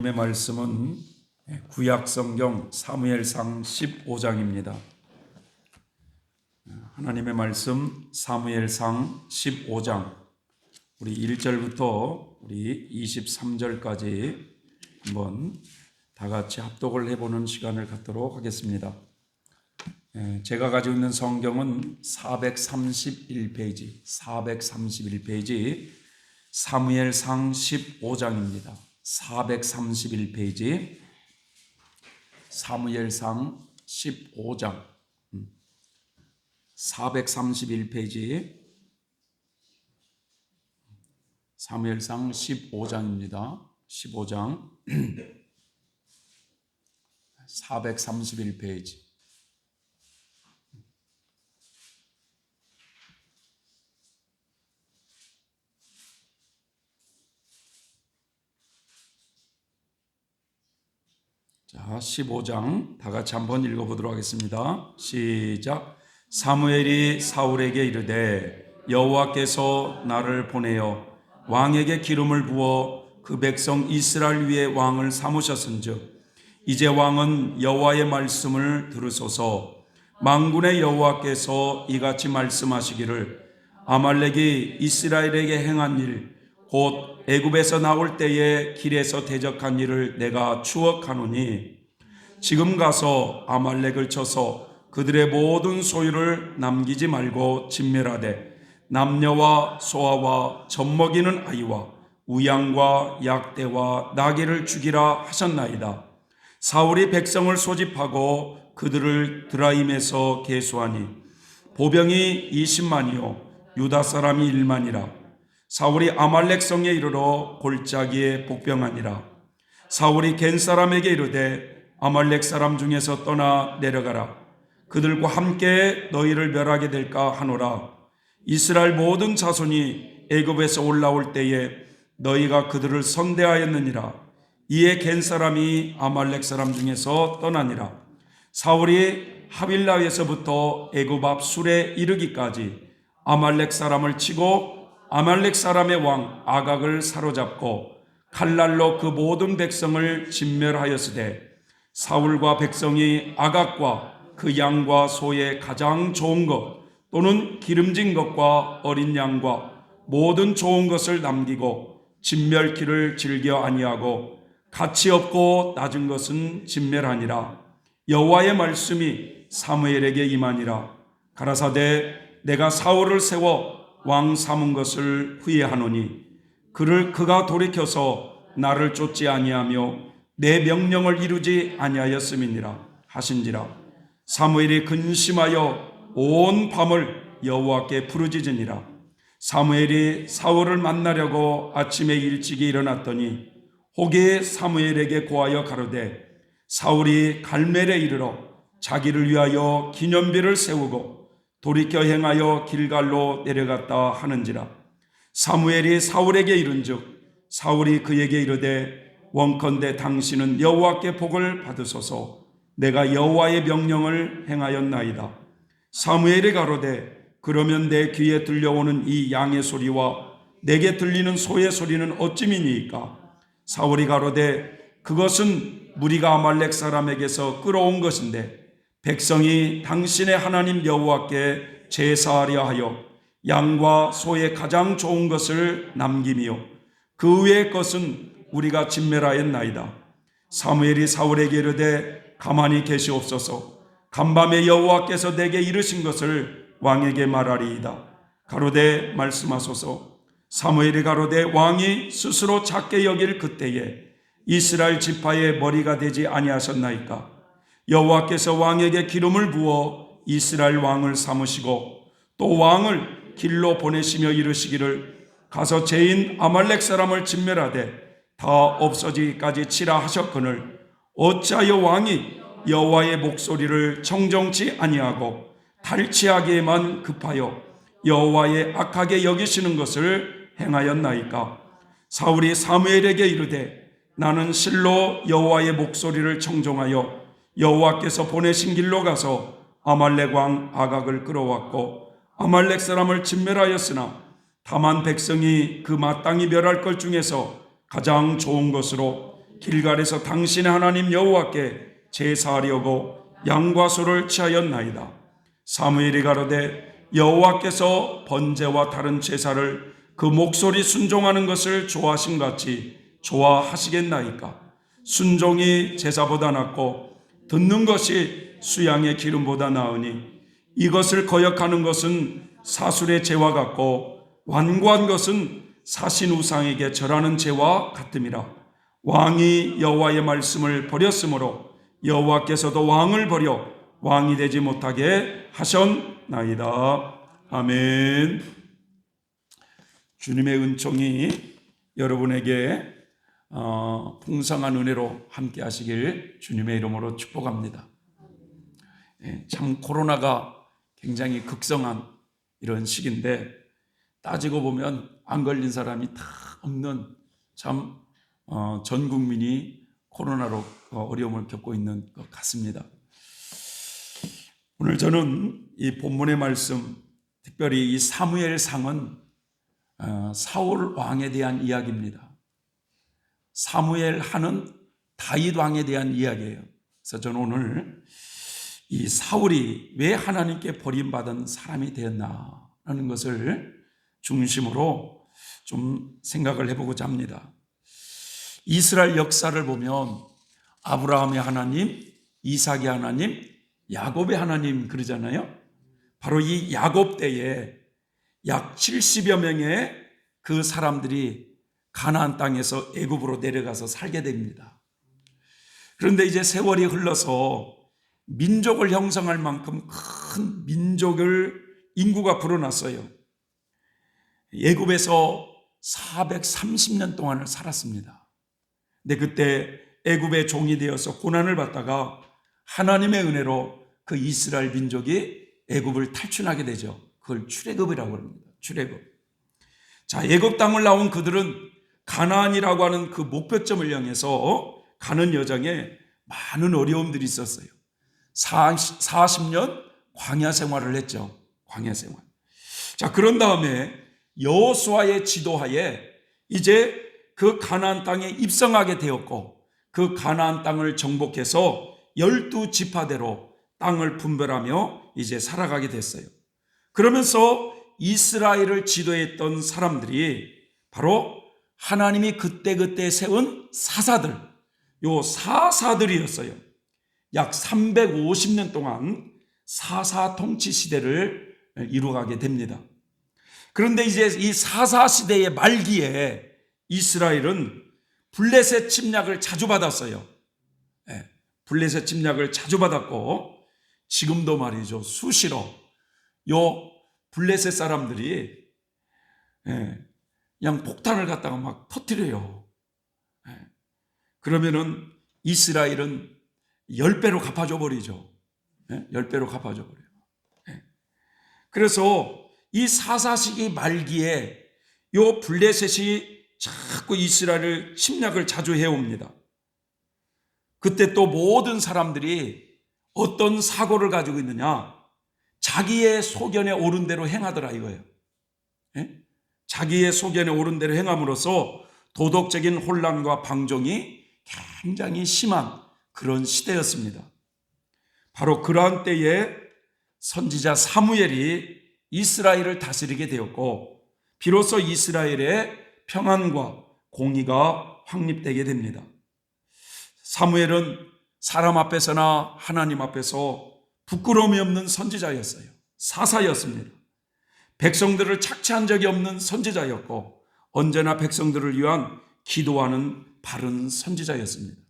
하나님의 말씀은 구약성경 사무엘상 15장입니다. 하나님의 말씀 사무엘상 15장 우리 1절부터 우리 23절까지 한번 다 같이 합독을 해보는 시간을 갖도록 하겠습니다. 제가 가지고 있는 성경은 431페이지 사무엘상 15장입니다. 431페이지 사무엘상 15장 431페이지 사무엘상 15장입니다. 15장 431페이지 자, 15장 다 같이 한번 읽어보도록 하겠습니다. 시작. 사무엘이 사울에게 이르되 여호와께서 나를 보내어 왕에게 기름을 부어 그 백성 이스라엘 위에 왕을 삼으셨은즉 이제 왕은 여호와의 말씀을 들으소서. 만군의 여호와께서 이같이 말씀하시기를 아말렉이 이스라엘에게 행한 일 곧 애굽에서 나올 때에 길에서 대적한 일을 내가 추억하노니 지금 가서 아말렉을 쳐서 그들의 모든 소유를 남기지 말고 진멸하되 남녀와 소아와 젖먹이는 아이와 우양과 약대와 나귀를 죽이라 하셨나이다. 사울이 백성을 소집하고 그들을 드라임에서 계수하니 보병이 20만이요 유다 사람이 1만이라. 사울이 아말렉 성에 이르러 골짜기에 복병하니라. 사울이 겐 사람에게 이르되 아말렉 사람 중에서 떠나 내려가라. 그들과 함께 너희를 멸하게 될까 하노라. 이스라엘 모든 자손이 애굽에서 올라올 때에 너희가 그들을 선대하였느니라. 이에 겐 사람이 아말렉 사람 중에서 떠나니라. 사울이 하빌라에서부터 애굽 앞 술에 이르기까지 아말렉 사람을 치고 아말렉 사람의 왕 아각을 사로잡고 칼날로 그 모든 백성을 진멸하였으되 사울과 백성이 아각과 그 양과 소의 가장 좋은 것 또는 기름진 것과 어린 양과 모든 좋은 것을 남기고 진멸키를 즐겨 아니하고 가치 없고 낮은 것은 진멸하니라. 여호와의 말씀이 사무엘에게 임하니라. 가라사대 내가 사울을 세워 왕 삼은 것을 후회하노니 그가 돌이켜서 나를 쫓지 아니하며 내 명령을 이루지 아니하였음이니라 하신지라. 사무엘이 근심하여 온 밤을 여호와께 부르짖으니라. 사무엘이 사울을 만나려고 아침에 일찍이 일어났더니 혹이 사무엘에게 고하여 가로되 사울이 갈멜에 이르러 자기를 위하여 기념비를 세우고 돌이켜 행하여 길갈로 내려갔다 하는지라. 사무엘이 사울에게 이른즉 사울이 그에게 이르되 원컨대 당신은 여호와께 복을 받으소서. 내가 여호와의 명령을 행하였나이다. 사무엘이 가로되 그러면 내 귀에 들려오는 이 양의 소리와 내게 들리는 소의 소리는 어찌미니이까? 사울이 가로되 그것은 무리가 아말렉 사람에게서 끌어온 것인데 백성이 당신의 하나님 여호와께 제사하려 하여 양과 소의 가장 좋은 것을 남기며 그 외의 것은 우리가 진멸하였나이다. 사무엘이 사울에게 이르되 가만히 계시옵소서. 간밤에 여호와께서 내게 이르신 것을 왕에게 말하리이다. 가로되 말씀하소서. 사무엘이 가로되 왕이 스스로 작게 여길 그때에 이스라엘 지파의 머리가 되지 아니하셨나이까? 여호와께서 왕에게 기름을 부어 이스라엘 왕을 삼으시고 또 왕을 길로 보내시며 이르시기를 가서 죄인 아말렉 사람을 진멸하되 다 없어지기까지 치라 하셨거늘 어찌하여 왕이 여호와의 목소리를 청정치 아니하고 탈취하기에만 급하여 여호와의 악하게 여기시는 것을 행하였나이까? 사울이 사무엘에게 이르되 나는 실로 여호와의 목소리를 청종하여 여호와께서 보내신 길로 가서 아말렉 왕 아각을 끌어왔고 아말렉 사람을 진멸하였으나 다만 백성이 그 마땅히 멸할 것 중에서 가장 좋은 것으로 길갈에서 당신의 하나님 여호와께 제사하려고 양과 소를 취하였나이다. 사무엘이 가로되 여호와께서 번제와 다른 제사를 그 목소리 순종하는 것을 좋아하신 같이 좋아하시겠나이까. 순종이 제사보다 낫고 듣는 것이 수양의 기름보다 나으니 이것을 거역하는 것은 사술의 죄와 같고 완고한 것은 사신 우상에게 절하는 죄와 같음이라. 왕이 여호와의 말씀을 버렸으므로 여호와께서도 왕을 버려 왕이 되지 못하게 하셨나이다. 아멘. 주님의 은총이 여러분에게 풍성한 은혜로 함께 하시길 주님의 이름으로 축복합니다. 참 코로나가 굉장히 극성한 이런 시기인데 따지고 보면 안 걸린 사람이 다 없는 참 전 국민이 코로나로 어려움을 겪고 있는 것 같습니다. 오늘 저는 이 본문의 말씀, 특별히 이 사무엘상은 사울 왕에 대한 이야기입니다. 사무엘 하는 다윗 왕에 대한 이야기예요. 그래서 저는 오늘 이 사울이 왜 하나님께 버림받은 사람이 되었나라는 것을 중심으로 좀 생각을 해보고자 합니다. 이스라엘 역사를 보면 아브라함의 하나님, 이삭의 하나님, 야곱의 하나님 그러잖아요. 바로 이 야곱 때에 약 70여 명의 그 사람들이 가나안 땅에서 애굽으로 내려가서 살게 됩니다. 그런데 이제 세월이 흘러서 민족을 형성할 만큼 큰 민족을 인구가 불어났어요. 애굽에서 430년 동안을 살았습니다. 근데 그때 애굽의 종이 되어서 고난을 받다가 하나님의 은혜로 그 이스라엘 민족이 애굽을 탈출하게 되죠. 그걸 출애굽이라고 합니다. 출애굽. 자, 애굽 땅을 나온 그들은 가나안이라고 하는 그 목표점을 향해서 가는 여정에 많은 어려움들이 있었어요. 40년 광야 생활을 했죠. 광야 생활. 자, 그런 다음에 여호수아의 지도하에 이제 그 가나안 땅에 입성하게 되었고 그 가나안 땅을 정복해서 12지파대로 땅을 분별하며 이제 살아가게 됐어요. 그러면서 이스라엘을 지도했던 사람들이 바로 하나님이 그때 세운 사사들, 요 사사들이었어요. 약 350년 동안 사사 통치 시대를 이루어가게 됩니다. 그런데 이제 이 사사 시대의 말기에 이스라엘은 블레셋 침략을 자주 받았어요. 블레셋 침략을 자주 받았고 지금도 말이죠. 수시로 요 블레셋 사람들이 그냥 폭탄을 갖다가 막 터뜨려요. 그러면은 이스라엘은 10배로 갚아줘 버리죠. 10배로 갚아줘 버려요. 그래서 이 사사시기 말기에 요 블레셋이 자꾸 이스라엘을 침략을 자주 해옵니다. 그때 또 모든 사람들이 어떤 사고를 가지고 있느냐? 자기의 소견에 옳은 대로 행하더라 이거예요. 자기의 소견에 옳은 대로 행함으로써 도덕적인 혼란과 방종이 굉장히 심한 그런 시대였습니다. 바로 그러한 때에 선지자 사무엘이 이스라엘을 다스리게 되었고 비로소 이스라엘의 평안과 공의가 확립되게 됩니다. 사무엘은 사람 앞에서나 하나님 앞에서 부끄러움이 없는 선지자였어요. 사사였습니다. 백성들을 착취한 적이 없는 선지자였고 언제나 백성들을 위한 기도하는 바른 선지자였습니다.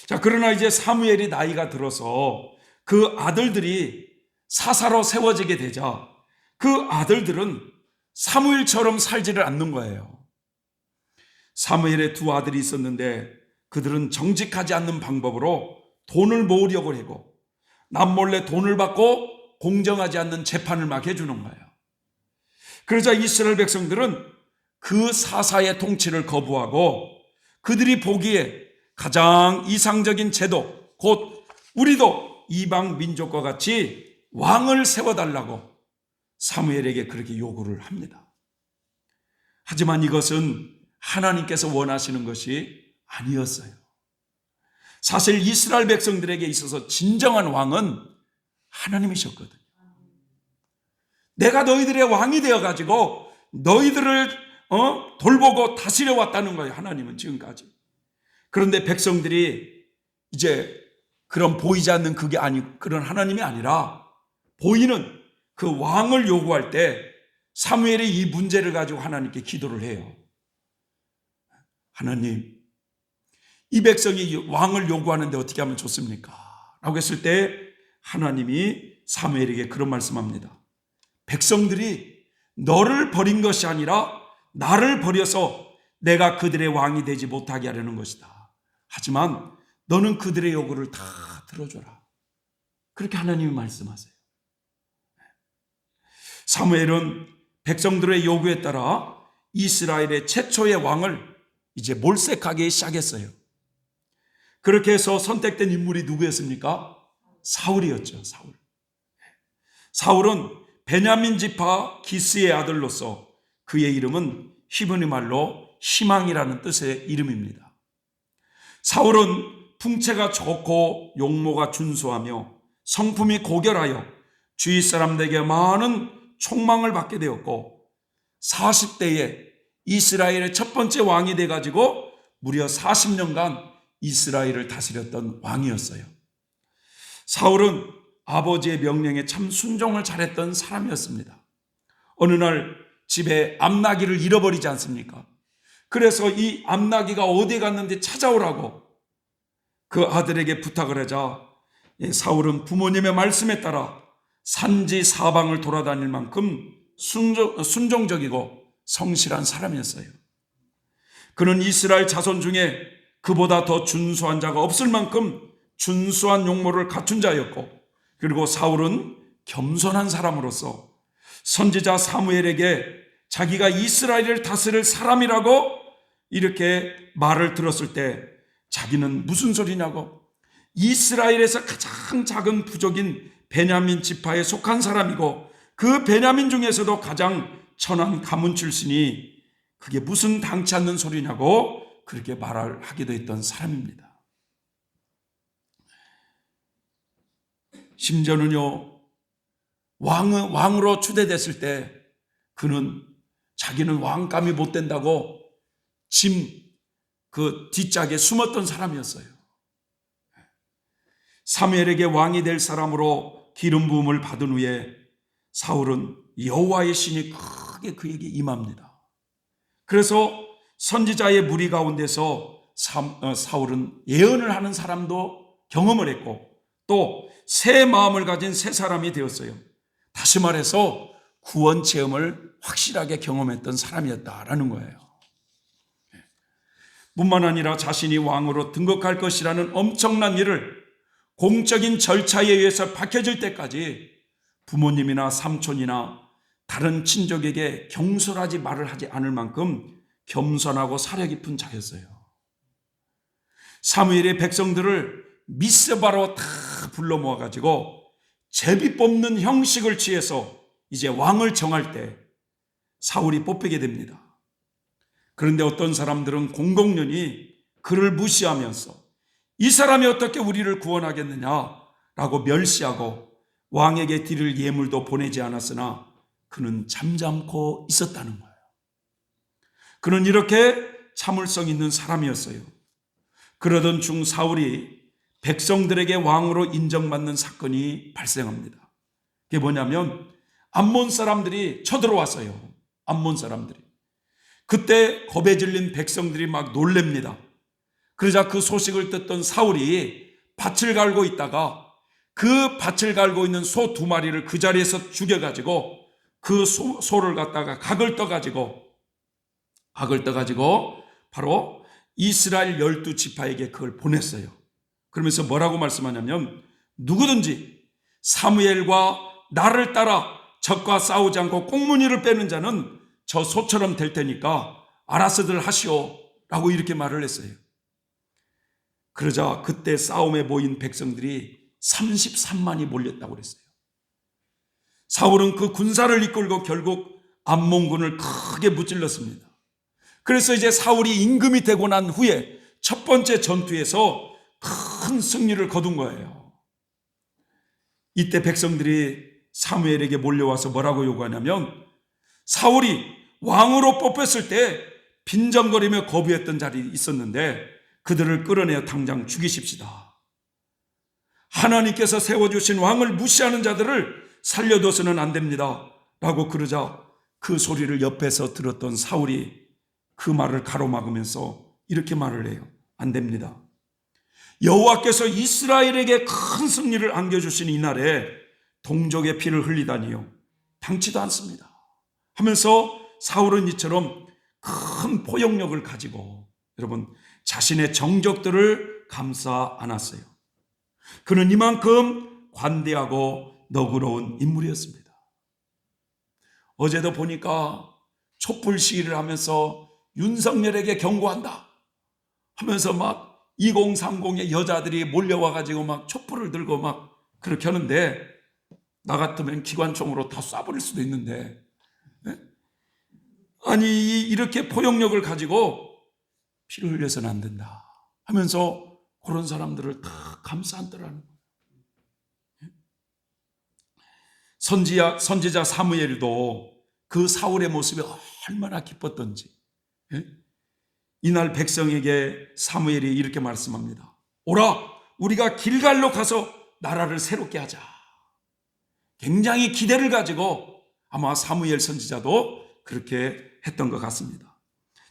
자, 그러나 이제 사무엘이 나이가 들어서 그 아들들이 사사로 세워지게 되자 그 아들들은 사무엘처럼 살지를 않는 거예요. 사무엘의 두 아들이 있었는데 그들은 정직하지 않는 방법으로 돈을 모으려고 하고 남몰래 돈을 받고 공정하지 않는 재판을 막 해주는 거예요. 그러자 이스라엘 백성들은 그 사사의 통치를 거부하고 그들이 보기에 가장 이상적인 제도, 곧 우리도 이방 민족과 같이 왕을 세워달라고 사무엘에게 그렇게 요구를 합니다. 하지만 이것은 하나님께서 원하시는 것이 아니었어요. 사실 이스라엘 백성들에게 있어서 진정한 왕은 하나님이셨거든요. 내가 너희들의 왕이 되어가지고 너희들을 돌보고 다스려 왔다는 거예요. 하나님은 지금까지. 그런데 백성들이 이제 그런 보이지 않는 그런 하나님이 아니라 보이는 그 왕을 요구할 때 사무엘이 이 문제를 가지고 하나님께 기도를 해요. 하나님, 이 백성이 왕을 요구하는데 어떻게 하면 좋습니까? 라고 했을 때 하나님이 사무엘에게 그런 말씀합니다. 백성들이 너를 버린 것이 아니라 나를 버려서 내가 그들의 왕이 되지 못하게 하려는 것이다. 하지만 너는 그들의 요구를 다 들어줘라. 그렇게 하나님이 말씀하세요. 사무엘은 백성들의 요구에 따라 이스라엘의 최초의 왕을 이제 몰색하기 시작했어요. 그렇게 해서 선택된 인물이 누구였습니까? 사울이었죠. 사울은 베냐민 지파 기스의 아들로서 그의 이름은 히브리 말로 희망이라는 뜻의 이름입니다. 사울은 풍채가 좋고 용모가 준수하며 성품이 고결하여 주위 사람들에게 많은 촉망을 받게 되었고 40대에 이스라엘의 첫 번째 왕이 돼가지고 무려 40년간 이스라엘을 다스렸던 왕이었어요. 사울은 아버지의 명령에 참 순종을 잘했던 사람이었습니다. 어느 날 집에 암나귀를 잃어버리지 않습니까? 그래서 이 암나귀가 어디 갔는지 찾아오라고 그 아들에게 부탁을 하자 사울은 부모님의 말씀에 따라 산지 사방을 돌아다닐 만큼 순종적이고 성실한 사람이었어요. 그는 이스라엘 자손 중에 그보다 더 준수한 자가 없을 만큼 준수한 용모를 갖춘 자였고, 그리고 사울은 겸손한 사람으로서 선지자 사무엘에게 자기가 이스라엘을 다스릴 사람이라고 이렇게 말을 들었을 때 자기는 무슨 소리냐고, 이스라엘에서 가장 작은 부족인 베냐민 지파에 속한 사람이고 그 베냐민 중에서도 가장 천한 가문 출신이 그게 무슨 당치 않는 소리냐고 그렇게 말을 하기도 했던 사람입니다. 심지어는요, 왕으로 추대됐을 때 그는 자기는 왕감이 못 된다고 그 뒷짝에 숨었던 사람이었어요. 사무엘에게 왕이 될 사람으로 기름 부음을 받은 후에 사울은 여호와의 신이 크게 그에게 임합니다. 그래서 선지자의 무리 가운데서 사울은 예언을 하는 사람도 경험을 했고 또 새 마음을 가진 새 사람이 되었어요. 다시 말해서 구원 체험을 확실하게 경험했던 사람이었다라는 거예요. 뿐만 아니라 자신이 왕으로 등극할 것이라는 엄청난 일을 공적인 절차에 의해서 밝혀질 때까지 부모님이나 삼촌이나 다른 친족에게 경솔하지 말을 하지 않을 만큼 겸손하고 사려 깊은 자였어요. 사무엘의 백성들을 미스바로 다 불러 모아가지고 제비 뽑는 형식을 취해서 이제 왕을 정할 때 사울이 뽑히게 됩니다. 그런데 어떤 사람들은 공공연히 그를 무시하면서 이 사람이 어떻게 우리를 구원하겠느냐라고 멸시하고 왕에게 드릴 예물도 보내지 않았으나 그는 잠잠코 있었다는 거예요. 그는 이렇게 참을성 있는 사람이었어요. 그러던 중 사울이 백성들에게 왕으로 인정받는 사건이 발생합니다. 그게 뭐냐면 암몬 사람들이 쳐들어왔어요. 암몬 사람들이. 그때 겁에 질린 백성들이 막 놀랍니다. 그러자 그 소식을 듣던 사울이 밭을 갈고 있다가 그 밭을 갈고 있는 소 2마리를 그 자리에서 죽여가지고 그 소를 갖다가 각을 떠가지고 바로 이스라엘 12지파에게 그걸 보냈어요. 그러면서 뭐라고 말씀하냐면 누구든지 사무엘과 나를 따라 적과 싸우지 않고 꽁무니를 빼는 자는 저 소처럼 될 테니까 알아서들 하시오 라고 이렇게 말을 했어요. 그러자 그때 싸움에 모인 백성들이 33만이 몰렸다고 그랬어요. 사울은 그 군사를 이끌고 결국 암몬군을 크게 무찔렀습니다. 그래서 이제 사울이 임금이 되고 난 후에 첫 번째 전투에서 큰 승리를 거둔 거예요. 이때 백성들이 사무엘에게 몰려와서 뭐라고 요구하냐면, 사울이 왕으로 뽑혔을 때 빈정거리며 거부했던 자리 있었는데 그들을 끌어내어 당장 죽이십시다. 하나님께서 세워주신 왕을 무시하는 자들을 살려둬서는 안 됩니다 라고 그러자 그 소리를 옆에서 들었던 사울이 그 말을 가로막으면서 이렇게 말을 해요. 안 됩니다. 여호와께서 이스라엘에게 큰 승리를 안겨주신 이날에 동족의 피를 흘리다니요, 당치도 않습니다 하면서 사울은 이처럼 큰 포용력을 가지고 여러분 자신의 정적들을 감싸 안았어요. 그는 이만큼 관대하고 너그러운 인물이었습니다. 어제도 보니까 촛불 시위를 하면서 윤석열에게 경고한다 하면서 막 2030의 여자들이 몰려와가지고 막 촛불을 들고 막 그렇게 하는데, 나 같으면 기관총으로 다 쏴버릴 수도 있는데, 아니 이렇게 포용력을 가지고 피를 흘려서는 안 된다 하면서 그런 사람들을 다 감싸 안더라는 거예요. 선지자 사무엘도 그 사울의 모습이 얼마나 기뻤던지, 이날 백성에게 사무엘이 이렇게 말씀합니다. 오라, 우리가 길갈로 가서 나라를 새롭게 하자. 굉장히 기대를 가지고 아마 사무엘 선지자도 그렇게 했던 것 같습니다.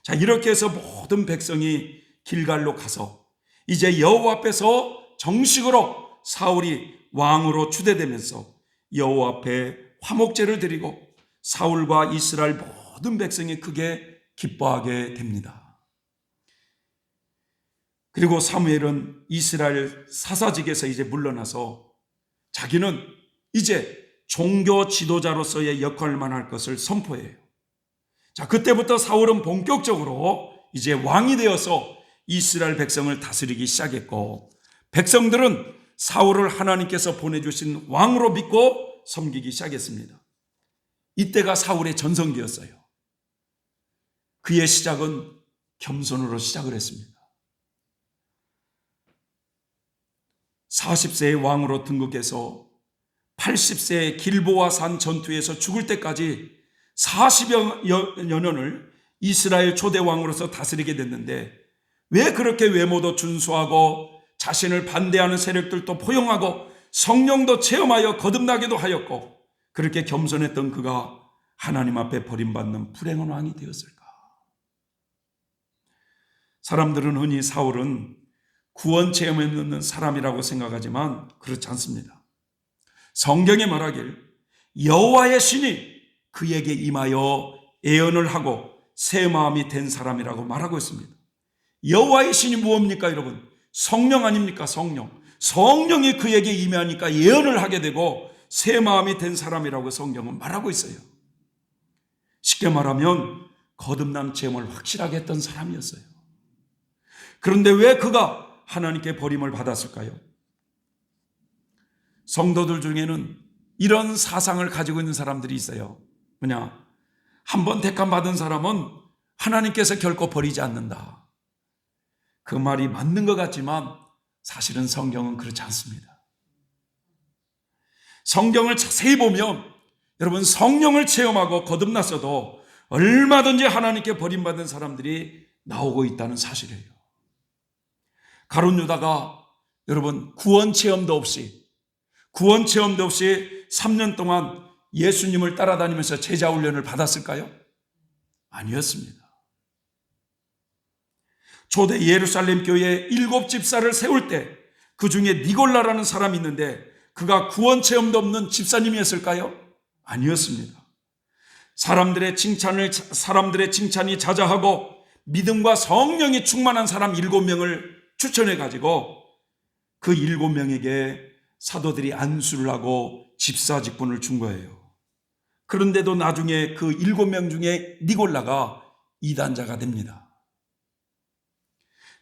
자, 이렇게 해서 모든 백성이 길갈로 가서 이제 여호와 앞에서 정식으로 사울이 왕으로 추대되면서 여호와 앞에 화목제를 드리고 사울과 이스라엘 모든 백성이 크게 기뻐하게 됩니다. 그리고 사무엘은 이스라엘 사사직에서 이제 물러나서 자기는 이제 종교 지도자로서의 역할만 할 것을 선포해요. 자, 그때부터 사울은 본격적으로 이제 왕이 되어서 이스라엘 백성을 다스리기 시작했고, 백성들은 사울을 하나님께서 보내주신 왕으로 믿고 섬기기 시작했습니다. 이때가 사울의 전성기였어요. 그의 시작은 겸손으로 시작을 했습니다. 40세의 왕으로 등극해서 80세의 길보아 산 전투에서 죽을 때까지 40여 년을 이스라엘 초대 왕으로서 다스리게 됐는데, 왜 그렇게 외모도 준수하고 자신을 반대하는 세력들도 포용하고 성령도 체험하여 거듭나기도 하였고 그렇게 겸손했던 그가 하나님 앞에 버림받는 불행한 왕이 되었을까? 사람들은 흔히 사울은 구원 체험에 있는 사람이라고 생각하지만 그렇지 않습니다. 성경에 말하길 여호와의 신이 그에게 임하여 예언을 하고 새 마음이 된 사람이라고 말하고 있습니다. 여호와의 신이 무엇입니까, 여러분? 성령 아닙니까? 성령이 그에게 임하니까 예언을 하게 되고 새 마음이 된 사람이라고 성경은 말하고 있어요. 쉽게 말하면 거듭난 체험을 확실하게 했던 사람이었어요. 그런데 왜 그가 하나님께 버림을 받았을까요? 성도들 중에는 이런 사상을 가지고 있는 사람들이 있어요. 뭐냐? 한번 택함 받은 사람은 하나님께서 결코 버리지 않는다. 그 말이 맞는 것 같지만 사실은 성경은 그렇지 않습니다. 성경을 자세히 보면 여러분, 성령을 체험하고 거듭났어도 얼마든지 하나님께 버림받은 사람들이 나오고 있다는 사실이에요. 가룟 유다가 여러분 구원 체험도 없이 3년 동안 예수님을 따라다니면서 제자 훈련을 받았을까요? 아니었습니다. 초대 예루살렘 교회에 7 집사를 세울 때 그 중에 니골라라는 사람이 있는데 그가 구원 체험도 없는 집사님이었을까요? 아니었습니다. 사람들의 칭찬이 자자하고 믿음과 성령이 충만한 사람 7명을 추천해 가지고 그 7명에게 사도들이 안수를 하고 집사 직분을 준 거예요. 그런데도 나중에 그 7명 중에 니골라가 이단자가 됩니다.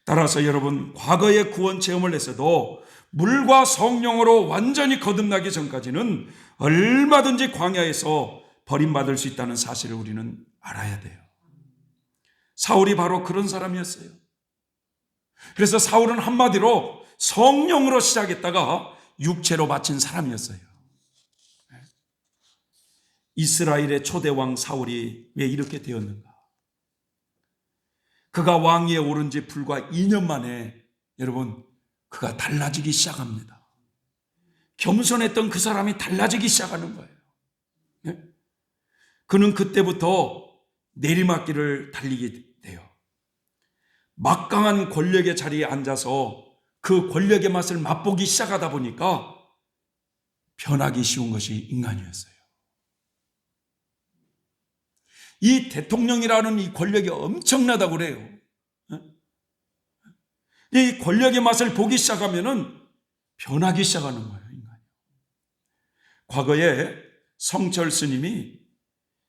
따라서 여러분, 과거의 구원 체험을 했어도 물과 성령으로 완전히 거듭나기 전까지는 얼마든지 광야에서 버림받을 수 있다는 사실을 우리는 알아야 돼요. 사울이 바로 그런 사람이었어요. 그래서 사울은 한마디로 성령으로 시작했다가 육체로 바친 사람이었어요. 이스라엘의 초대왕 사울이 왜 이렇게 되었는가? 그가 왕위에 오른 지 불과 2년 만에 여러분 그가 달라지기 시작합니다. 겸손했던 그 사람이 달라지기 시작하는 거예요. 그는 그때부터 내리막길을 달리게 돼요. 막강한 권력의 자리에 앉아서 그 권력의 맛을 맛보기 시작하다 보니까 변하기 쉬운 것이 인간이었어요. 이 대통령이라는 이 권력이 엄청나다고 그래요. 이 권력의 맛을 보기 시작하면은 변하기 시작하는 거예요, 인간이. 과거에 성철 스님이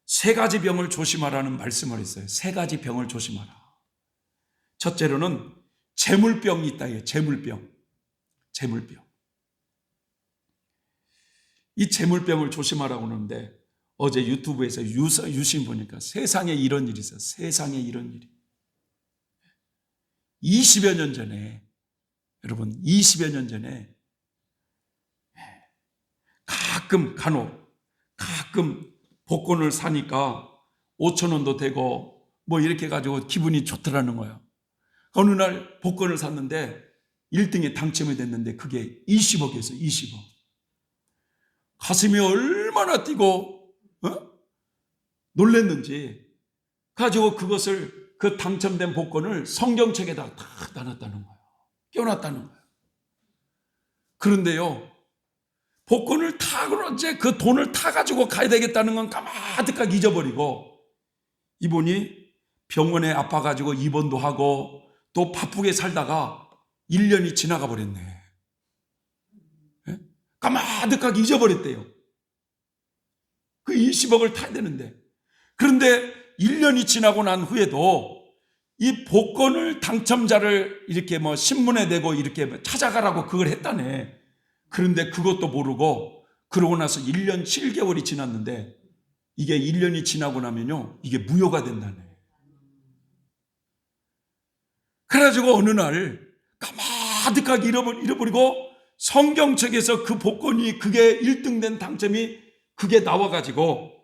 3가지 병을 조심하라는 말씀을 했어요. 3가지 병을 조심하라. 첫째로는 재물병이 있다 해요. 재물병. 이 재물병을 조심하라고 하는데 어제 유튜브에서 유심 보니까 세상에 이런 일이 있어요. 세상에 이런 일이. 20여 년 전에, 여러분, 20여 년 전에 가끔 복권을 사니까 5,000원도 되고 뭐 이렇게 해가지고 기분이 좋더라는 거예요. 어느 날 복권을 샀는데 1등에 당첨이 됐는데 그게 20억이었어요. 20억. 가슴이 얼마나 뛰고 놀랬는지 가지고 그것을 그 당첨된 복권을 성경책에다 다 놔놨다는 거예요. 껴놨다는 거예요. 그런데요, 복권을 타고 이제 그 돈을 타가지고 가야 되겠다는 건 까마득하게 잊어버리고 이분이 병원에 아파가지고 입원도 하고 또 바쁘게 살다가 1년이 지나가 버렸네. 까마득하게 잊어버렸대요. 그 20억을 타야 되는데. 그런데 1년이 지나고 난 후에도 이 복권을 당첨자를 이렇게 뭐 신문에 내고 이렇게 찾아가라고 그걸 했다네. 그런데 그것도 모르고 그러고 나서 1년 7개월이 지났는데 이게 1년이 지나고 나면요, 이게 무효가 된다네. 그래가지고 어느 날 까마득하게 잃어버리고 성경책에서 그 복권이 그게 1등 된 당첨이 그게 나와가지고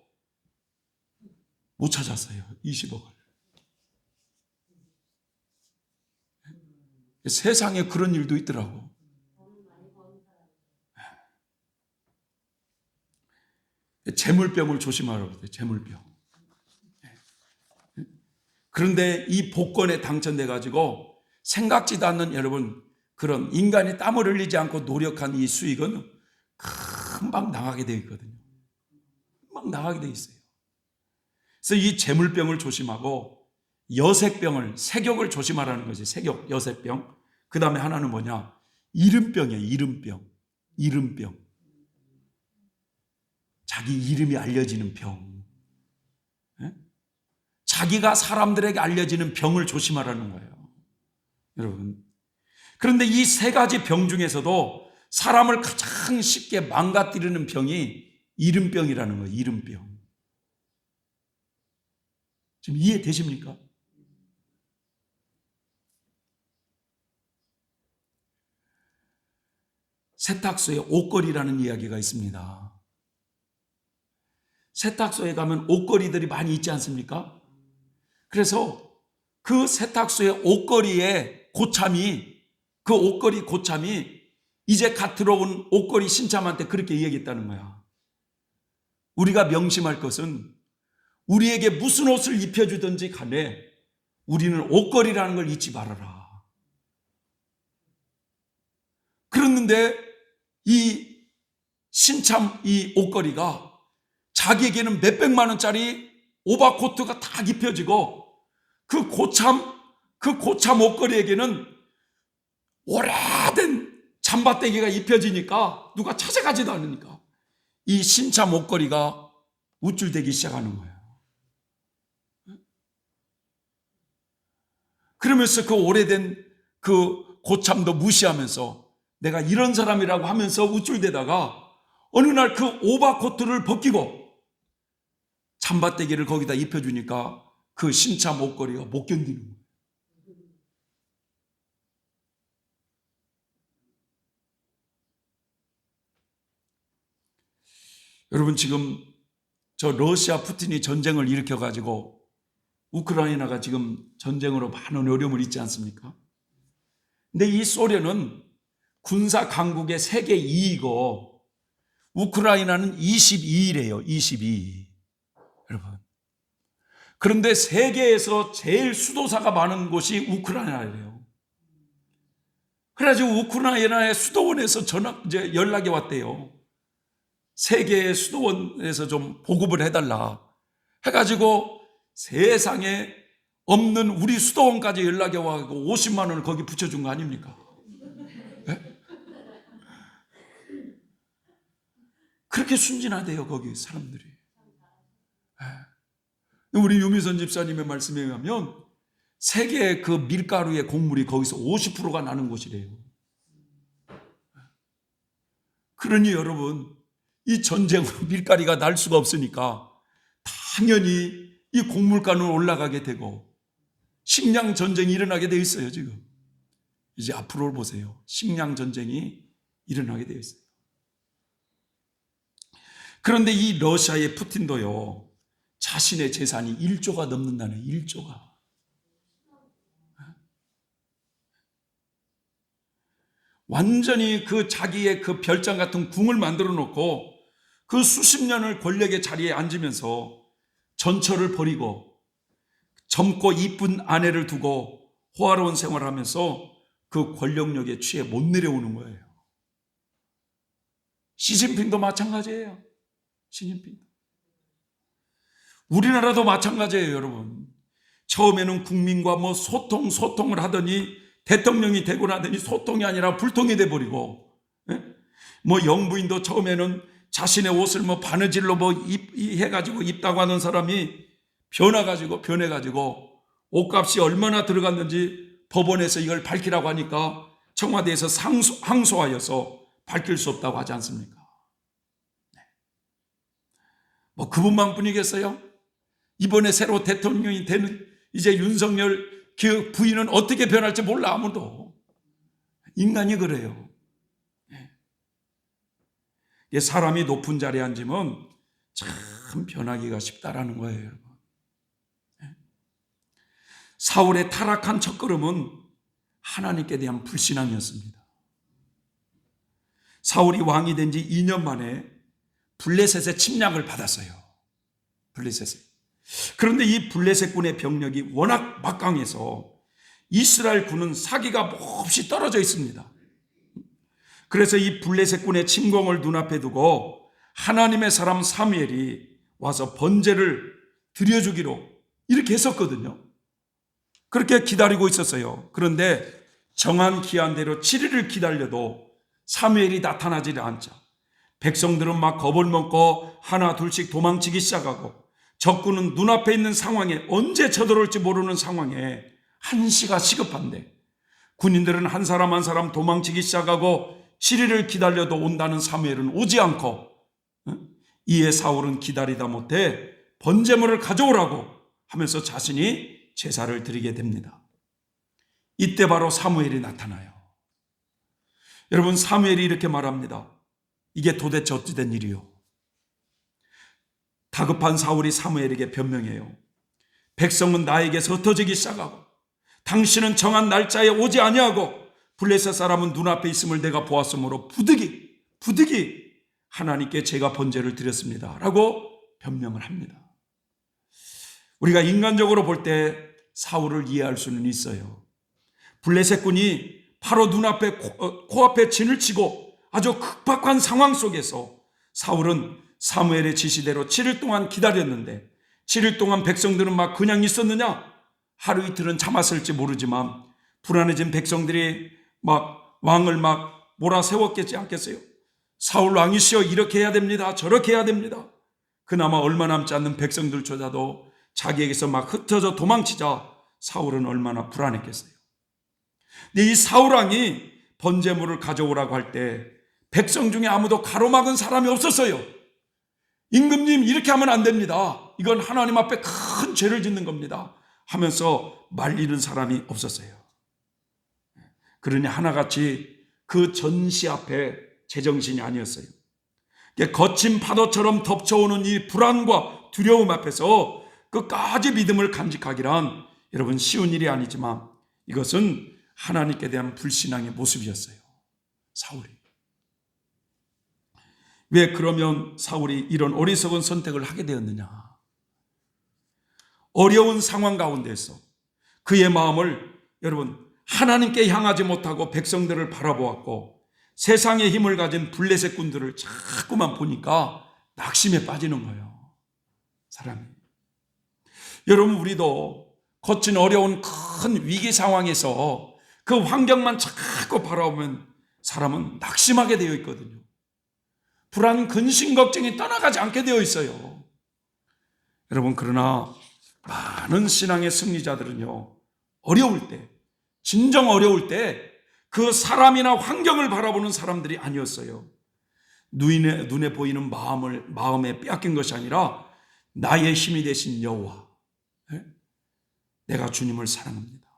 못 찾았어요. 20억을. 세상에 그런 일도 있더라고. 재물병을 조심하라고 그래요. 재물병. 그런데 이 복권에 당첨돼가지고 생각지도 않는 여러분 그런 인간이 땀을 흘리지 않고 노력한 이 수익은 금방 나가게 되어 있거든요. 금방 나가게 되어 있어요. 그래서 이 재물병을 조심하고 여색병을, 색욕을 조심하라는 거지. 색욕, 여색병. 그 다음에 하나는 뭐냐? 이름병이에요. 이름병. 자기 이름이 알려지는 병. 자기가 사람들에게 알려지는 병을 조심하라는 거예요. 여러분. 그런데 이 3가지 병 중에서도 사람을 가장 쉽게 망가뜨리는 병이 이름병이라는 거예요. 이름병. 지금 이해되십니까? 세탁소에 옷걸이라는 이야기가 있습니다. 세탁소에 가면 옷걸이들이 많이 있지 않습니까? 그래서 그 세탁소의 옷걸이의 고참이, 그 옷걸이 고참이 이제 갓 들어온 옷걸이 신참한테 그렇게 이야기했다는 거야. 우리가 명심할 것은 우리에게 무슨 옷을 입혀주든지 간에 우리는 옷걸이라는 걸 잊지 말아라. 그랬는데 이 신참 이 옷걸이가 자기에게는 몇백만 원짜리 오버코트가 다 입혀지고 그 고참 옷걸이에게는 오래된 잠바떼기가 입혀지니까 누가 찾아가지도 않으니까 이 신참 옷걸이가 우쭐대기 시작하는 거예요. 그러면서 그 오래된 그 고참도 무시하면서 내가 이런 사람이라고 하면서 우쭐대다가 어느 날 그 오버코트를 벗기고 잠바떼기를 거기다 입혀주니까 그 신참 옷걸이가 못 견디는 거예요. 여러분, 지금 저 러시아 푸틴이 전쟁을 일으켜가지고 우크라이나가 지금 전쟁으로 많은 어려움을 잊지 않습니까? 근데 이 소련은 군사 강국의 세계 2위고 우크라이나는 22위래요. 22위. 여러분. 그런데 세계에서 제일 수도사가 많은 곳이 우크라이나예요. 그래가지고 우크라이나의 수도원에서 이제 연락이 왔대요. 세계의 수도원에서 좀 보급을 해달라. 해가지고 세상에 없는 우리 수도원까지 연락이 와서 50만 원을 거기 붙여준 거 아닙니까? 네? 그렇게 순진하대요, 거기 사람들이. 네. 우리 유미선 집사님의 말씀에 의하면 세계 그 밀가루의 곡물이 거기서 50%가 나는 곳이래요. 그러니 여러분, 이 전쟁으로 밀가루가 날 수가 없으니까 당연히 이 곡물가는 올라가게 되고 식량 전쟁이 일어나게 되어 있어요. 지금 이제 앞으로 보세요. 식량 전쟁이 일어나게 되어 있어요. 그런데 이 러시아의 푸틴도요, 자신의 재산이 1조가 넘는다는 1조가. 완전히 그 자기의 그 별장 같은 궁을 만들어 놓고 그 수십 년을 권력의 자리에 앉으면서 전처를 버리고 젊고 이쁜 아내를 두고 호화로운 생활을 하면서 그 권력력에 취해 못 내려오는 거예요. 시진핑도 마찬가지예요. 시진핑. 우리나라도 마찬가지예요, 여러분. 처음에는 국민과 뭐 소통을 하더니 대통령이 되고 나더니 소통이 아니라 불통이 돼버리고, 뭐 영부인도 처음에는 자신의 옷을 뭐 바느질로 뭐 해가지고 입다고 하는 사람이 변해가지고 옷값이 얼마나 들어갔는지 법원에서 이걸 밝히라고 하니까 청와대에서 항소하여서 밝힐 수 없다고 하지 않습니까? 뭐 그분만 뿐이겠어요? 이번에 새로 대통령이 되는 이제 윤석열 그 부인은 어떻게 변할지 몰라. 아무도. 인간이 그래요. 사람이 높은 자리에 앉으면 참 변하기가 쉽다라는 거예요. 사울의 타락한 첫걸음은 하나님께 대한 불신앙이었습니다. 사울이 왕이 된 지 2년 만에 블레셋의 침략을 받았어요. 블레셋에. 그런데 이 블레셋군의 병력이 워낙 막강해서 이스라엘 군은 사기가 몹시 떨어져 있습니다. 그래서 이 블레셋군의 침공을 눈앞에 두고 하나님의 사람 사무엘이 와서 번제를 드려주기로 이렇게 했었거든요. 그렇게 기다리고 있었어요. 그런데 정한 기한대로 7일을 기다려도 사무엘이 나타나지 않자 백성들은 막 겁을 먹고 하나 둘씩 도망치기 시작하고 적군은 눈앞에 있는 상황에 언제 쳐들어올지 모르는 상황에 한시가 시급한데 군인들은 한 사람 한 사람 도망치기 시작하고 7일을 기다려도 온다는 사무엘은 오지 않고 이에 사울은 기다리다 못해 번제물을 가져오라고 하면서 자신이 제사를 드리게 됩니다. 이때 바로 사무엘이 나타나요. 여러분, 사무엘이 이렇게 말합니다. 이게 도대체 어찌 된 일이요? 다급한 사울이 사무엘에게 변명해요. 백성은 나에게서 흩어지기 시작하고 당신은 정한 날짜에 오지 아니하고 블레셋 사람은 눈앞에 있음을 내가 보았으므로 부득이 하나님께 제가 번제를 드렸습니다 라고 변명을 합니다. 우리가 인간적으로 볼 때 사울을 이해할 수는 있어요. 블레셋군이 바로 눈앞에 코앞에 진을 치고 아주 급박한 상황 속에서 사울은 사무엘의 지시대로 7일 동안 기다렸는데 7일 동안 백성들은 막 그냥 있었느냐? 하루 이틀은 참았을지 모르지만 불안해진 백성들이 막 왕을 막 몰아세웠겠지 않겠어요? 사울 왕이시여 이렇게 해야 됩니다. 저렇게 해야 됩니다. 그나마 얼마 남지 않는 백성들조차도 자기에게서 막 흩어져 도망치자 사울은 얼마나 불안했겠어요. 근데 이 사울 왕이 번제물을 가져오라고 할 때 백성 중에 아무도 가로막은 사람이 없었어요. 임금님 이렇게 하면 안 됩니다. 이건 하나님 앞에 큰 죄를 짓는 겁니다. 하면서 말리는 사람이 없었어요. 그러니 하나같이 그 전시 앞에 제정신이 아니었어요. 거친 파도처럼 덮쳐오는 이 불안과 두려움 앞에서 끝까지 믿음을 간직하기란 여러분 쉬운 일이 아니지만 이것은 하나님께 대한 불신앙의 모습이었어요. 사울이. 왜 그러면 사울이 이런 어리석은 선택을 하게 되었느냐? 어려운 상황 가운데서 그의 마음을 여러분 하나님께 향하지 못하고 백성들을 바라보았고 세상의 힘을 가진 블레셋 군들을 자꾸만 보니까 낙심에 빠지는 거예요. 사람이. 여러분 우리도 거친 어려운 큰 위기 상황에서 그 환경만 자꾸 바라보면 사람은 낙심하게 되어 있거든요. 불안, 근심, 걱정이 떠나가지 않게 되어 있어요. 여러분 그러나 많은 신앙의 승리자들은요 어려울 때, 진정 어려울 때 그 사람이나 환경을 바라보는 사람들이 아니었어요. 눈에 보이는 마음에 빼앗긴 것이 아니라 나의 힘이 되신 여호와, 내가 주님을 사랑합니다.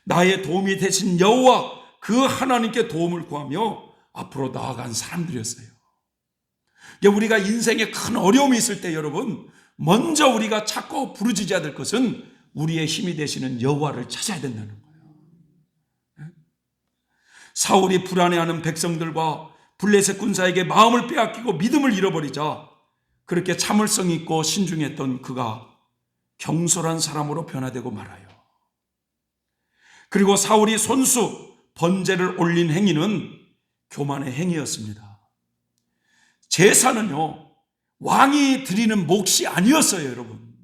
나의 도움이 되신 여호와 그 하나님께 도움을 구하며 앞으로 나아간 사람들이었어요. 우리가 인생에 큰 어려움이 있을 때 여러분 먼저 우리가 찾고 부르짖어야 될 것은 우리의 힘이 되시는 여호와를 찾아야 된다는 거예요. 사울이 불안해하는 백성들과 블레셋 군사에게 마음을 빼앗기고 믿음을 잃어버리자 그렇게 참을성 있고 신중했던 그가 경솔한 사람으로 변화되고 말아요. 그리고 사울이 손수 번제를 올린 행위는 교만의 행위였습니다. 제사는요 왕이 드리는 몫이 아니었어요. 여러분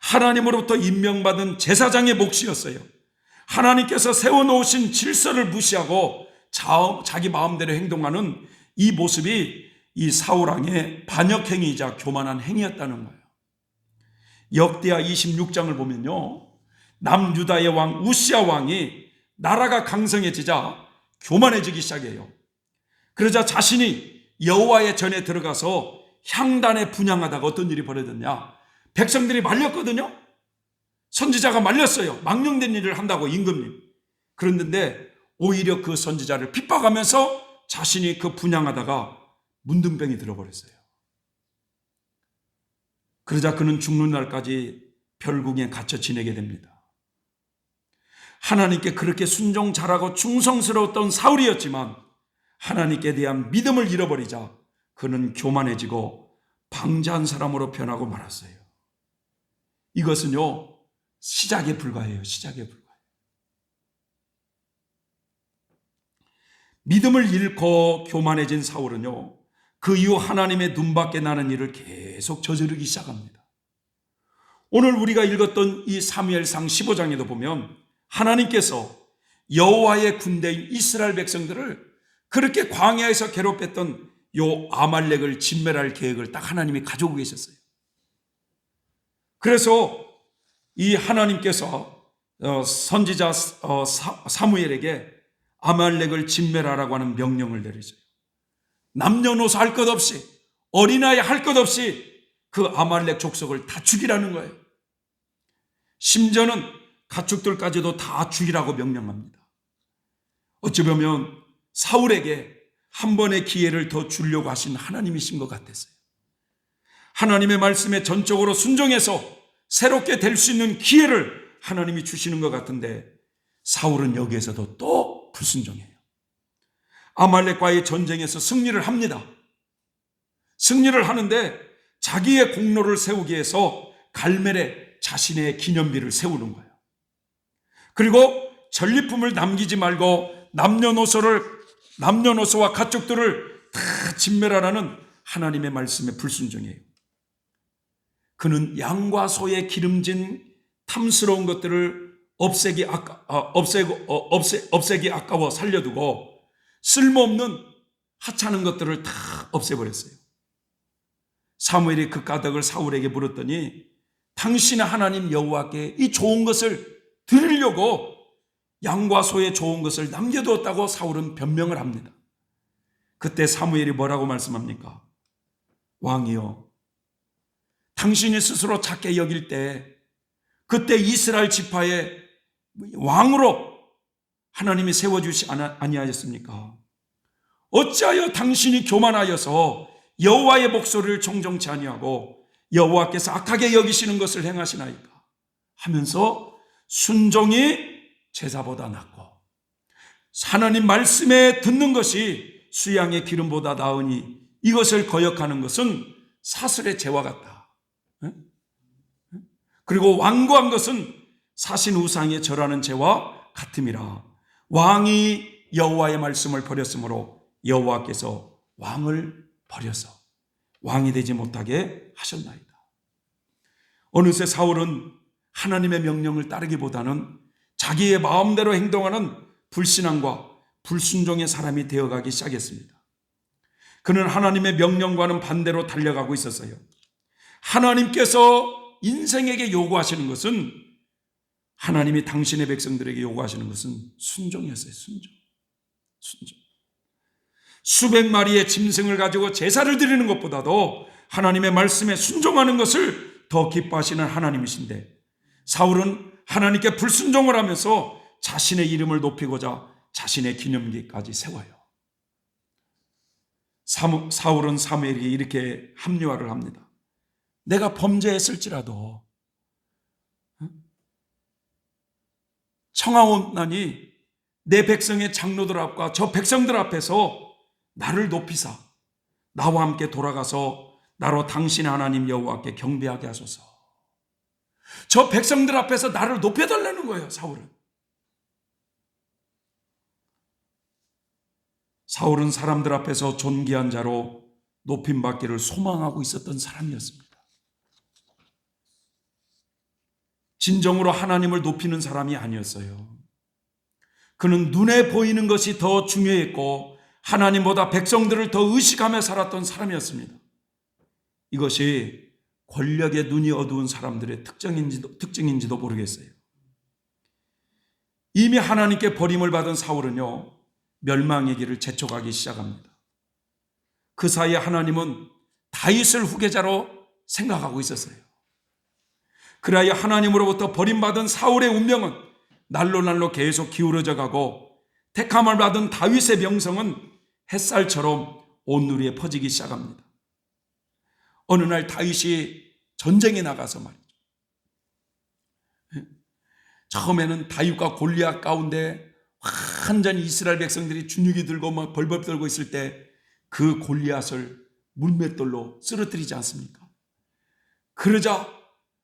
하나님으로부터 임명받은 제사장의 몫이었어요. 하나님께서 세워놓으신 질서를 무시하고 자기 마음대로 행동하는 이 모습이 이 사울왕의 반역행위이자 교만한 행위였다는 거예요. 역대하 26장을 보면요 남유다의 왕 우시야 왕이 나라가 강성해지자 교만해지기 시작해요. 그러자 자신이 여호와의 전에 들어가서 향단에 분향하다가 어떤 일이 벌어졌냐? 백성들이 말렸거든요. 선지자가 말렸어요. 망령된 일을 한다고 임금님. 그랬는데 오히려 그 선지자를 핍박하면서 자신이 그 분향하다가 문둥병이 들어버렸어요. 그러자 그는 죽는 날까지 별궁에 갇혀 지내게 됩니다. 하나님께 그렇게 순종 잘하고 충성스러웠던 사울이었지만 하나님께 대한 믿음을 잃어버리자 그는 교만해지고 방자한 사람으로 변하고 말았어요. 이것은요 시작에 불과해요. 시작에 불과해요. 믿음을 잃고 교만해진 사울은요 그 이후 하나님의 눈밖에 나는 일을 계속 저지르기 시작합니다. 오늘 우리가 읽었던 이 사무엘상 15장에도 보면 하나님께서 여호와의 군대인 이스라엘 백성들을 그렇게 광야에서 괴롭혔던 요 아말렉을 진멸할 계획을 딱 하나님이 가지고 계셨어요. 그래서 이 하나님께서 선지자 사무엘에게 아말렉을 진멸하라고 하는 명령을 내리죠. 남녀노소 할 것 없이 어린아이 할 것 없이 그 아말렉 족속을 다 죽이라는 거예요. 심지어는 가축들까지도 다 죽이라고 명령합니다. 어찌 보면 사울에게 한 번의 기회를 더 주려고 하신 하나님이신 것 같았어요. 하나님의 말씀에 전적으로 순종해서 새롭게 될 수 있는 기회를 하나님이 주시는 것 같은데 사울은 여기에서도 또 불순종해요. 아말렉과의 전쟁에서 승리를 합니다. 승리를 하는데 자기의 공로를 세우기 위해서 갈멜에 자신의 기념비를 세우는 거예요. 그리고 전리품을 남기지 말고 남녀노소와 가축들을 다 진멸하라는 하나님의 말씀에 불순종해요. 그는 양과 소의 기름진 탐스러운 것들을 없애기 아까워 살려두고 쓸모없는 하찮은 것들을 다 없애버렸어요. 사무엘이 그 까닭을 사울에게 물었더니 당신의 하나님 여호와께 이 좋은 것을 드리려고 양과 소의 좋은 것을 남겨두었다고 사울은 변명을 합니다. 그때 사무엘이 뭐라고 말씀합니까? 왕이여, 당신이 스스로 작게 여길 때 그때 이스라엘 지파의 왕으로 하나님이 세워주시 아니하였습니까? 어찌하여 당신이 교만하여서 여호와의 목소리를 청정치 아니하고 여호와께서 악하게 여기시는 것을 행하시나이까 하면서 순종이 제사보다 낫고 하나님 말씀에 듣는 것이 수양의 기름보다 나으니 이것을 거역하는 것은 사슬의 재와 같다. 그리고 완고한 것은 사신 우상에 절하는 재와 같음이라. 왕이 여호와의 말씀을 버렸으므로 여호와께서 왕을 버려서 왕이 되지 못하게 하셨나이다. 어느새 사울은 하나님의 명령을 따르기보다는 자기의 마음대로 행동하는 불신앙과 불순종의 사람이 되어가기 시작했습니다. 그는 하나님의 명령과는 반대로 달려가고 있었어요. 하나님께서 인생에게 요구하시는 것은, 하나님이 당신의 백성들에게 요구하시는 것은 순종이었어요. 순종. 수백 마리의 짐승을 가지고 제사를 드리는 것보다도 하나님의 말씀에 순종하는 것을 더 기뻐하시는 하나님이신데, 사울은 하나님께 불순종을 하면서 자신의 이름을 높이고자 자신의 기념기까지 세워요. 사울은 사무엘에게 이렇게 합리화를 합니다. 내가 범죄했을지라도 청하옵나니 내 백성의 장로들 앞과 저 백성들 앞에서 나를 높이사 나와 함께 돌아가서 나로 당신의 하나님 여호와께 경배하게 하소서. 저 백성들 앞에서 나를 높여달라는 거예요. 사울은 사람들 앞에서 존귀한 자로 높임받기를 소망하고 있었던 사람이었습니다. 진정으로 하나님을 높이는 사람이 아니었어요. 그는 눈에 보이는 것이 더 중요했고 하나님보다 백성들을 더 의식하며 살았던 사람이었습니다. 이것이 권력의 눈이 어두운 사람들의 특징인지도 모르겠어요. 이미 하나님께 버림을 받은 사울은요, 멸망의 길을 재촉하기 시작합니다. 그 사이에 하나님은 다윗을 후계자로 생각하고 있었어요. 그래야 하나님으로부터 버림받은 사울의 운명은 날로 계속 기울어져 가고 택함을 받은 다윗의 명성은 햇살처럼 온 누리에 퍼지기 시작합니다. 어느 날 다윗이 전쟁에 나가서 말이죠. 처음에는 다윗과 골리앗 가운데 완전히 이스라엘 백성들이 주눅이 들고 막 벌벌 떨고 있을 때 그 골리앗을 물맷돌로 쓰러뜨리지 않습니까? 그러자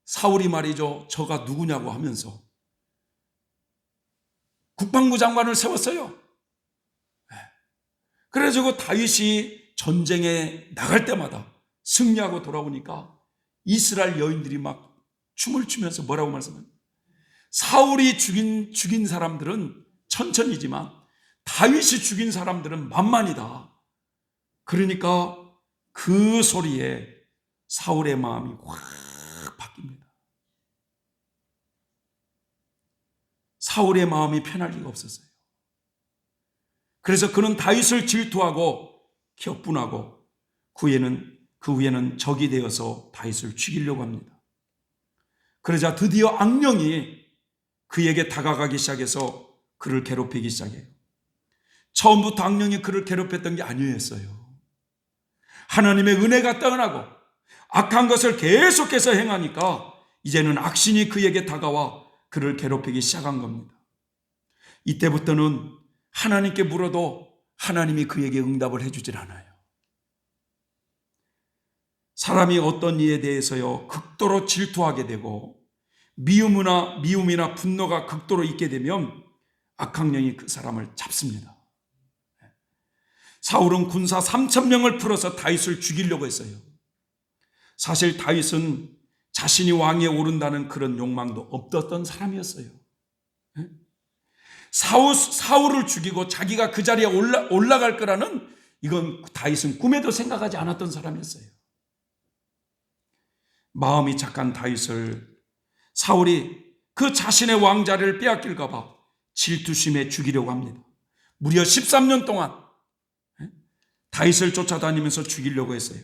사울이 말이죠, 저가 누구냐고 하면서 국방부 장관을 세웠어요. 그래가지고 다윗이 전쟁에 나갈 때마다 승리하고 돌아오니까 이스라엘 여인들이 막 춤을 추면서 뭐라고 말씀합니까? 사울이 죽인 사람들은 천천히지만 다윗이 죽인 사람들은 만만이다. 그러니까 그 소리에 사울의 마음이 확 바뀝니다. 사울의 마음이 편할 리가 없었어요. 그래서 그는 다윗을 질투하고 격분하고 그 후에는 적이 되어서 다윗을 죽이려고 합니다. 그러자 드디어 악령이 그에게 다가가기 시작해서 그를 괴롭히기 시작해요. 처음부터 악령이 그를 괴롭혔던 게 아니었어요. 하나님의 은혜가 떠나고 악한 것을 계속해서 행하니까 이제는 악신이 그에게 다가와 그를 괴롭히기 시작한 겁니다. 이때부터는 하나님께 물어도 하나님이 그에게 응답을 해주질 않아요. 사람이 어떤 일에 대해서요 극도로 질투하게 되고 미움이나 분노가 극도로 있게 되면 악학령이 그 사람을 잡습니다. 사울은 군사 3,000명을 풀어서 다윗을 죽이려고 했어요. 사실 다윗은 자신이 왕위에 오른다는 그런 욕망도 없었던 사람이었어요. 사울을 죽이고 자기가 그 자리에 올라갈 거라는, 이건 다윗은 꿈에도 생각하지 않았던 사람이었어요. 마음이 착한 다윗을 사울이 그 자신의 왕자를 빼앗길까 봐 질투심에 죽이려고 합니다. 무려 13년 동안 다윗을 쫓아다니면서 죽이려고 했어요.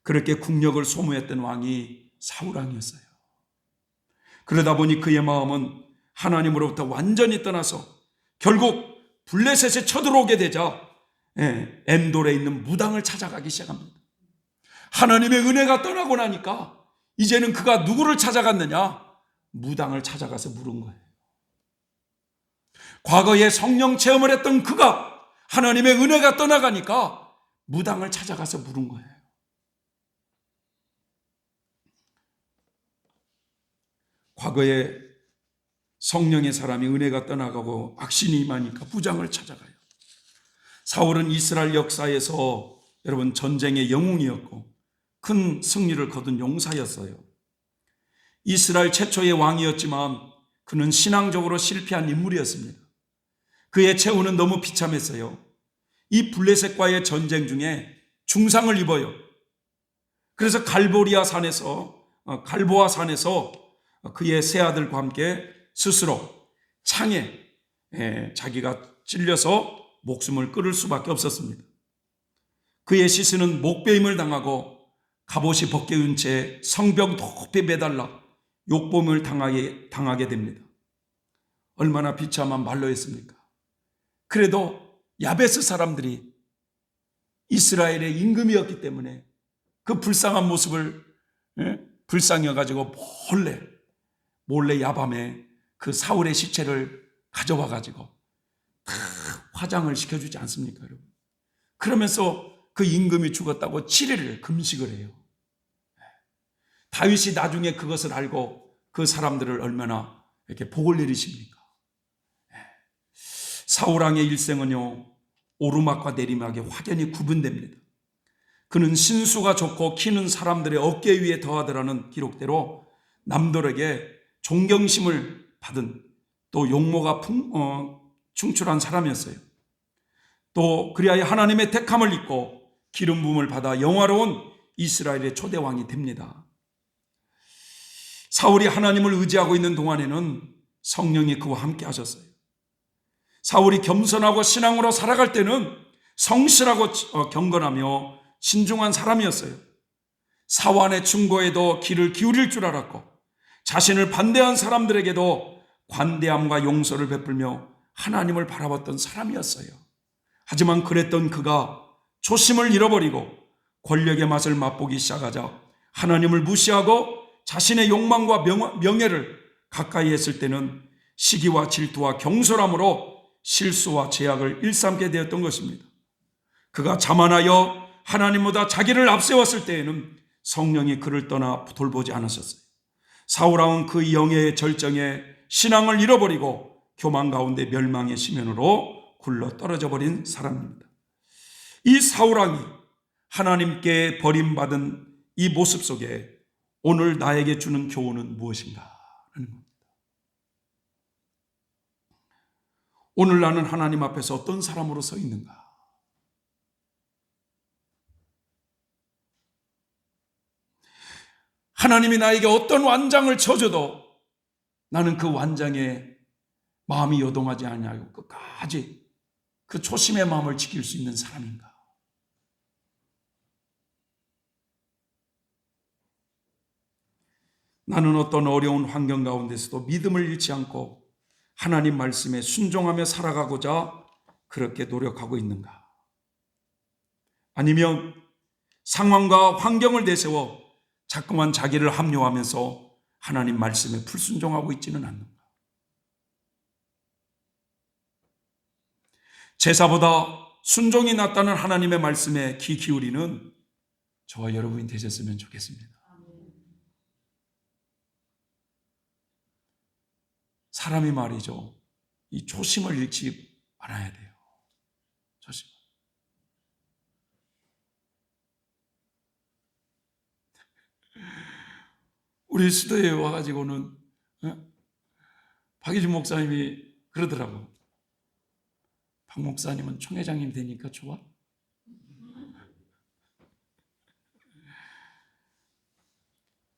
그렇게 국력을 소모했던 왕이 사울 왕이었어요. 그러다 보니 그의 마음은 하나님으로부터 완전히 떠나서 결국 블레셋에 쳐들어오게 되자 엔돌에 있는 무당을 찾아가기 시작합니다. 하나님의 은혜가 떠나고 나니까 이제는 그가 누구를 찾아갔느냐? 무당을 찾아가서 물은 거예요. 과거에 성령 체험을 했던 그가 하나님의 은혜가 떠나가니까 무당을 찾아가서 물은 거예요. 과거에 성령의 사람이 은혜가 떠나가고 악신이 임하니까 무당을 찾아가요. 사울은 이스라엘 역사에서 여러분 전쟁의 영웅이었고 큰 승리를 거둔 용사였어요. 이스라엘 최초의 왕이었지만 그는 신앙적으로 실패한 인물이었습니다. 그의 최후는 너무 비참했어요. 이 블레셋과의 전쟁 중에 중상을 입어요. 그래서 갈보아 산에서 그의 세 아들과 함께 스스로 창에 자기가 찔려서 목숨을 끊을 수밖에 없었습니다. 그의 시신은 목베임을 당하고 갑옷이 벗겨진 채 성벽 높이 매달라 욕범을 당하게 됩니다. 얼마나 비참한 말로였습니까? 그래도 야베스 사람들이 이스라엘의 임금이었기 때문에 그 불쌍한 모습을 불쌍해가지고 몰래 야밤에 그 사울의 시체를 가져와 가지고 다 화장을 시켜주지 않습니까, 여러분? 그러면서 그 임금이 죽었다고 7일을 금식을 해요. 다윗이 나중에 그것을 알고 그 사람들을 얼마나 이렇게 복을 내리십니까? 사울왕의 일생은요, 오르막과 내리막에 확연히 구분됩니다. 그는 신수가 좋고 키는 사람들의 어깨 위에 더하더라는 기록대로 남들에게 존경심을 받은 또 용모가 충출한 사람이었어요. 또 그리하여 하나님의 택함을 입고 기름 부음을 받아 영화로운 이스라엘의 초대왕이 됩니다. 사울이 하나님을 의지하고 있는 동안에는 성령이 그와 함께 하셨어요. 사울이 겸손하고 신앙으로 살아갈 때는 성실하고 경건하며 신중한 사람이었어요. 사환의 충고에도 귀를 기울일 줄 알았고 자신을 반대한 사람들에게도 관대함과 용서를 베풀며 하나님을 바라봤던 사람이었어요. 하지만 그랬던 그가 초심을 잃어버리고 권력의 맛을 맛보기 시작하자 하나님을 무시하고 자신의 욕망과 명예를 가까이 했을 때는 시기와 질투와 경솔함으로 실수와 죄악을 일삼게 되었던 것입니다. 그가 자만하여 하나님보다 자기를 앞세웠을 때에는 성령이 그를 떠나 돌보지 않으셨어요. 사울왕은 그 영예의 절정에 신앙을 잃어버리고 교만 가운데 멸망의 시면으로 굴러 떨어져 버린 사람입니다. 이 사울왕이 하나님께 버림받은 이 모습 속에 오늘 나에게 주는 교훈은 무엇인가 하는 겁니다. 오늘 나는 하나님 앞에서 어떤 사람으로 서 있는가? 하나님이 나에게 어떤 완장을 쳐줘도 나는 그 완장에 마음이 요동하지 않냐고 끝까지 그 초심의 마음을 지킬 수 있는 사람인가? 나는 어떤 어려운 환경 가운데서도 믿음을 잃지 않고 하나님 말씀에 순종하며 살아가고자 그렇게 노력하고 있는가? 아니면 상황과 환경을 내세워 자꾸만 자기를 합리화하면서 하나님 말씀에 불순종하고 있지는 않는가? 제사보다 순종이 낫다는 하나님의 말씀에 귀 기울이는 저와 여러분이 되셨으면 좋겠습니다. 사람이 말이죠, 이 초심을 잃지 말아야 돼요. 초심. 우리 수도에 와가지고는 박희준 목사님이 그러더라고. 박 목사님은 총회장님 되니까 좋아?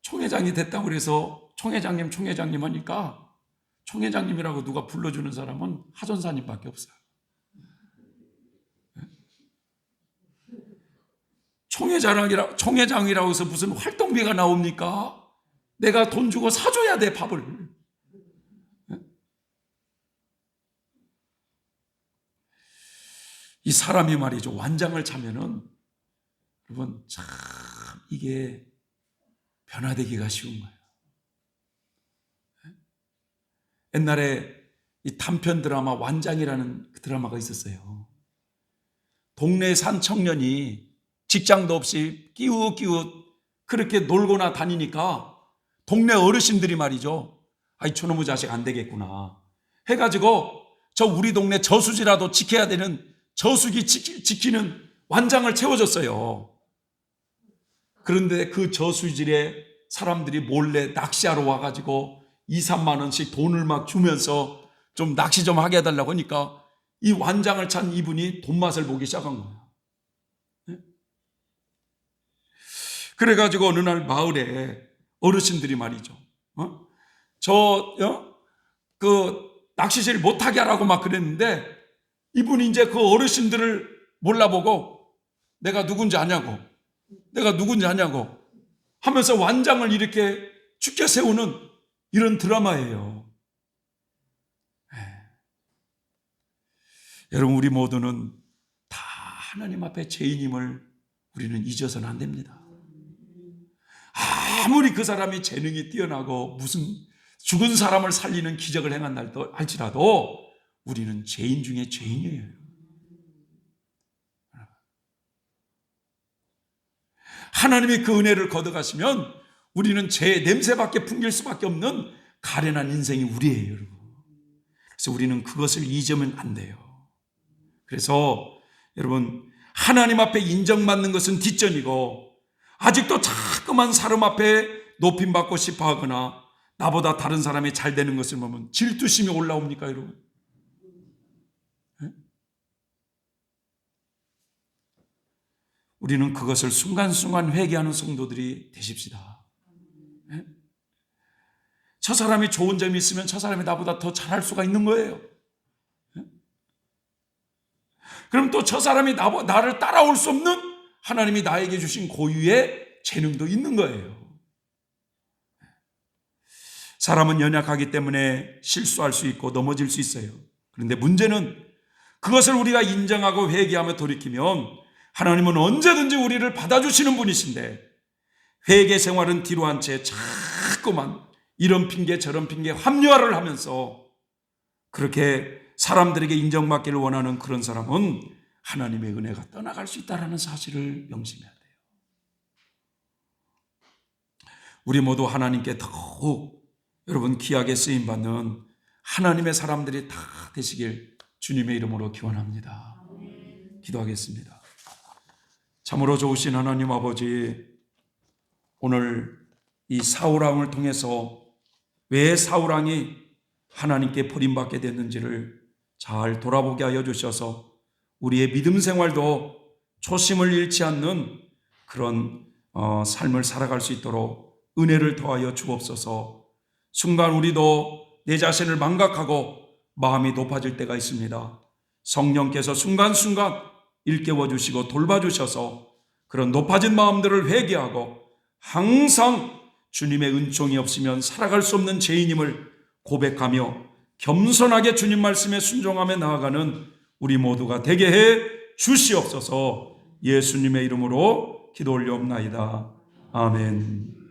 총회장이 됐다고 그래서 총회장님 하니까 총회장님이라고 누가 불러주는 사람은 하전사님밖에 없어요. 총회장이라고 해서 무슨 활동비가 나옵니까? 내가 돈 주고 사줘야 돼, 밥을. 이 사람이 말이죠, 완장을 차면은 여러분 참 이게 변화되기가 쉬운 거예요. 옛날에 이 단편 드라마 완장이라는 그 드라마가 있었어요. 동네에 산 청년이 직장도 없이 끼웃끼웃 그렇게 놀거나 다니니까 동네 어르신들이 말이죠, 아이 저놈의 자식 안 되겠구나 해가지고 저 우리 동네 저수지라도 지켜야 되는 저수지 지키는 완장을 채워줬어요. 그런데 그 저수지에 사람들이 몰래 낚시하러 와가지고 2, 3만 원씩 돈을 막 주면서 좀 낚시 좀 하게 해달라고 하니까 이 완장을 찬 이분이 돈맛을 보기 시작한 거예요. 그래가지고 어느 날 마을에 어르신들이 말이죠, 그 낚시질 못하게 하라고 막 그랬는데 이분이 이제 그 어르신들을 몰라보고 내가 누군지 아냐고 하면서 완장을 이렇게 죽게 세우는 이런 드라마예요. 여러분, 우리 모두는 다 하나님 앞에 죄인임을 우리는 잊어서는 안 됩니다. 아무리 그 사람이 재능이 뛰어나고 무슨 죽은 사람을 살리는 기적을 행한 날도 할지라도 우리는 죄인 중에 죄인이에요. 하나님이 그 은혜를 걷어가시면 우리는 죄의 냄새밖에 풍길 수밖에 없는 가련한 인생이 우리예요, 여러분. 그래서 우리는 그것을 잊으면 안 돼요. 그래서 여러분, 하나님 앞에 인정받는 것은 뒷전이고 아직도 자꾸만 사람 앞에 높임받고 싶어 하거나 나보다 다른 사람이 잘 되는 것을 보면 질투심이 올라옵니까, 여러분? 우리는 그것을 순간순간 회개하는 성도들이 되십시다. 저 사람이 좋은 점이 있으면 저 사람이 나보다 더 잘할 수가 있는 거예요. 그럼 또 저 사람이 나를 따라올 수 없는 하나님이 나에게 주신 고유의 재능도 있는 거예요. 사람은 연약하기 때문에 실수할 수 있고 넘어질 수 있어요. 그런데 문제는 그것을 우리가 인정하고 회개하며 돌이키면 하나님은 언제든지 우리를 받아주시는 분이신데 회개 생활은 뒤로 한 채 자꾸만 이런 핑계 저런 핑계 합리화를 하면서 그렇게 사람들에게 인정받기를 원하는 그런 사람은 하나님의 은혜가 떠나갈 수 있다는 사실을 명심해야 돼요. 우리 모두 하나님께 더욱 여러분 귀하게 쓰임받는 하나님의 사람들이 다 되시길 주님의 이름으로 기원합니다. 기도하겠습니다. 참으로 좋으신 하나님 아버지, 오늘 이 사울왕을 통해서 왜 사울왕이 하나님께 버림받게 됐는지를 잘 돌아보게 하여 주셔서 우리의 믿음 생활도 초심을 잃지 않는 그런 삶을 살아갈 수 있도록 은혜를 더하여 주옵소서. 순간 우리도 내 자신을 망각하고 마음이 높아질 때가 있습니다. 성령께서 순간순간 일깨워 주시고 돌봐주셔서 그런 높아진 마음들을 회개하고 항상 주님의 은총이 없으면 살아갈 수 없는 죄인임을 고백하며 겸손하게 주님 말씀에 순종하며 나아가는 우리 모두가 되게 해 주시옵소서. 예수님의 이름으로 기도 올려옵나이다. 아멘.